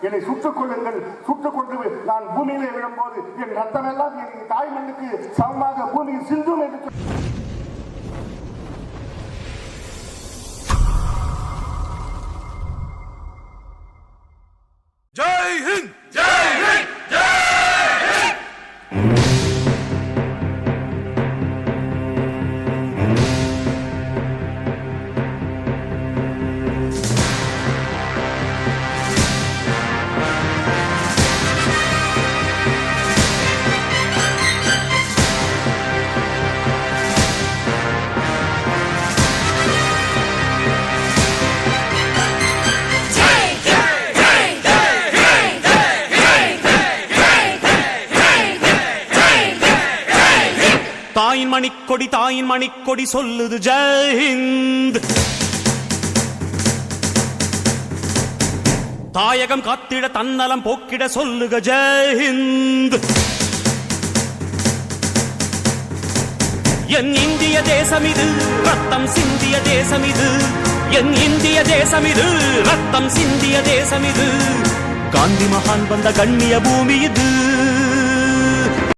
என்னை சுட்டுக் கொள்ளுங்கள், சுட்டுக் கொண்டு நான் பூமியிலே விழும்போது என் ரத்தமெல்லாம் என் தாய் மண்ணுக்கு சமமாக பூமியில் சிந்தும் என்று ஜெய் ஹிந்த், ஜெய் ஹிந்த், ஜெய் தாயின் மணிக்கொடி, தாயின் மணிக்கொடி சொல்லுது ஜெய் ஹிந்த். தாயகம் காத்திட தன்னலம் போக்கிட சொல்லுக ஜெய் ஹிந்த். என் இந்திய தேசம் இது, ரத்தம் சிந்திய தேசம் இது. என் இந்திய தேசம் இது, ரத்தம் சிந்திய தேசம் இது. காந்தி மகான் வந்த கண்ணிய பூமி இது.